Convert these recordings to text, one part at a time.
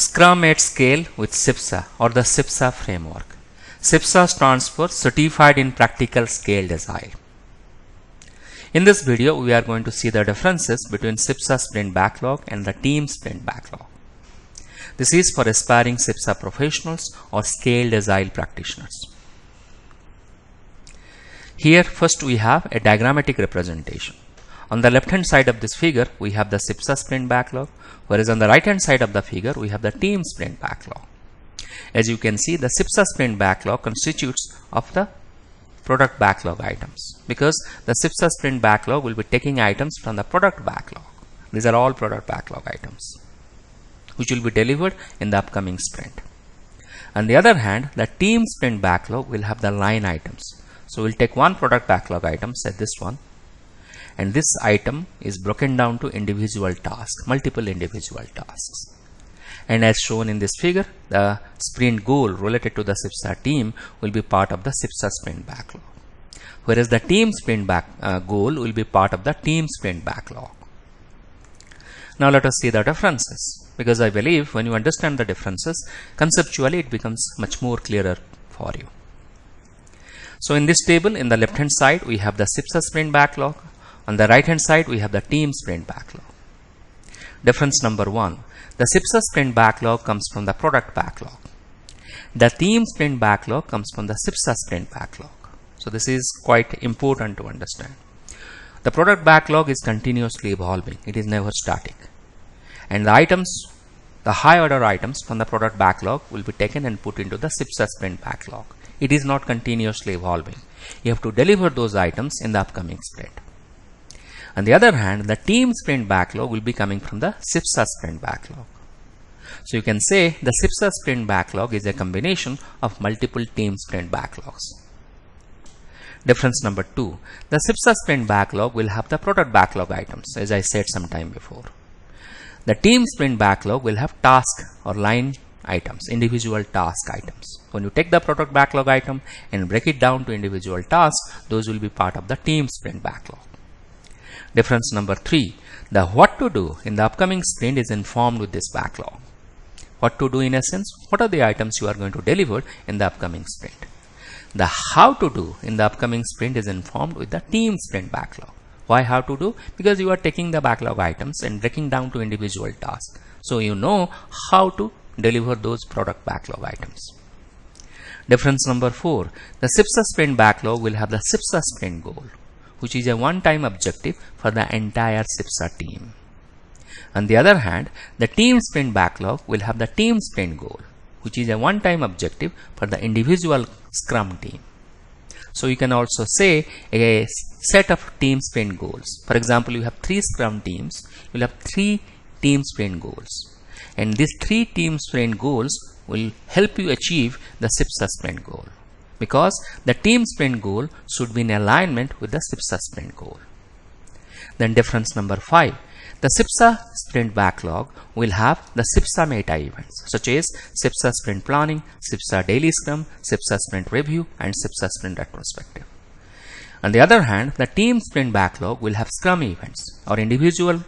Scrum at Scale with CIPSA or the CIPSA framework. CIPSA stands for Certified in Practical Scaled Agile. In this video, we are going to see the differences between CIPSA Sprint Backlog and the Team Sprint Backlog. This is for aspiring CIPSA professionals or Scaled Agile practitioners. Here, first we have a diagrammatic representation. On the left hand side of this figure, we have the CIPSA Sprint Backlog, whereas on the right hand side of the figure, we have the Team Sprint Backlog. As you can see, the CIPSA Sprint Backlog constitutes of the product backlog items, because the CIPSA Sprint Backlog will be taking items from the product backlog. These are all product backlog items which will be delivered in the upcoming sprint. On the other hand, the Team Sprint Backlog will have the line items. So we'll take one product backlog item, say this one, and this item is broken down to individual tasks, multiple individual tasks. And as shown in this figure, the sprint goal related to the CIPSA team will be part of the CIPSA Sprint Backlog, whereas the Team Sprint goal will be part of the Team Sprint Backlog. Now let us see the differences, because I believe when you understand the differences, conceptually it becomes much more clearer for you. So in this table, in the left hand side, we have the CIPSA Sprint Backlog. On the right hand side, we have the Team Sprint Backlog. Difference number one, the CIPSA Sprint Backlog comes from the product backlog. The Team Sprint Backlog comes from the CIPSA Sprint Backlog. So this is quite important to understand. The product backlog is continuously evolving. It is never static. And the items, the high order items from the product backlog will be taken and put into the CIPSA Sprint Backlog. It is not continuously evolving. You have to deliver those items in the upcoming sprint. On the other hand, the Team Sprint Backlog will be coming from the CIPSA Sprint Backlog. So you can say the CIPSA Sprint Backlog is a combination of multiple Team Sprint Backlogs. Difference number two, the CIPSA Sprint Backlog will have the product backlog items, as I said some time before. The Team Sprint Backlog will have task or line items, individual task items. When you take the product backlog item and break it down to individual tasks, those will be part of the Team Sprint Backlog. Difference number three, the what to do in the upcoming sprint is informed with this backlog. What to do in essence, what are the items you are going to deliver in the upcoming sprint. The how to do in the upcoming sprint is informed with the Team Sprint Backlog. Why how to do? Because you are taking the backlog items and breaking down to individual tasks. So you know how to deliver those product backlog items. Difference number four, the CIPSA Sprint Backlog will have the CIPSA Sprint Goal, which is a one-time objective for the entire CIPSA team. On the other hand, the Team Sprint Backlog will have the Team Sprint Goal, which is a one-time objective for the individual Scrum team. So you can also say a set of Team Sprint goals. For example, you have 3 Scrum teams, you will have 3 Team Sprint goals. And these 3 Team Sprint goals will help you achieve the CIPSA Sprint goal, because the Team Sprint goal should be in alignment with the CIPSA Sprint goal. Then difference number 5, the CIPSA Sprint Backlog will have the CIPSA meta events such as CIPSA Sprint Planning, CIPSA Daily Scrum, CIPSA Sprint Review, and CIPSA Sprint Retrospective. On the other hand, the Team Sprint Backlog will have Scrum events or individual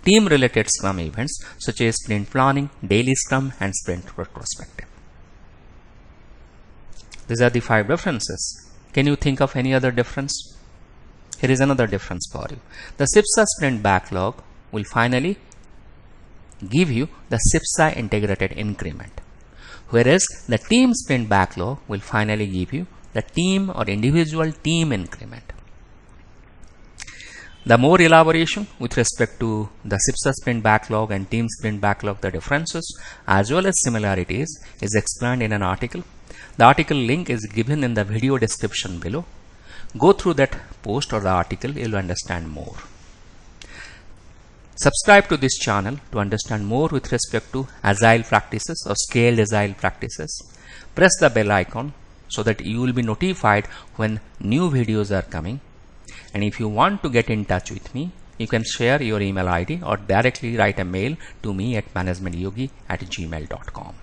team related Scrum events such as Sprint Planning, Daily Scrum, and Sprint Retrospective. These are the 5 differences. Can you think of any other difference? Here is another difference for you. The CIPSA Sprint Backlog will finally give you the CIPSA integrated increment, whereas the Team Sprint Backlog will finally give you the team or individual team increment. The more elaboration with respect to the CIPSA Sprint Backlog and Team Sprint Backlog, the differences as well as similarities is explained in an article. The article link is given in the video description below. Go through that post or the article, you will understand more. Subscribe to this channel to understand more with respect to Agile practices or Scaled Agile practices. Press the bell icon so that you will be notified when new videos are coming. And if you want to get in touch with me, you can share your email ID or directly write a mail to me at managementyogi@gmail.com.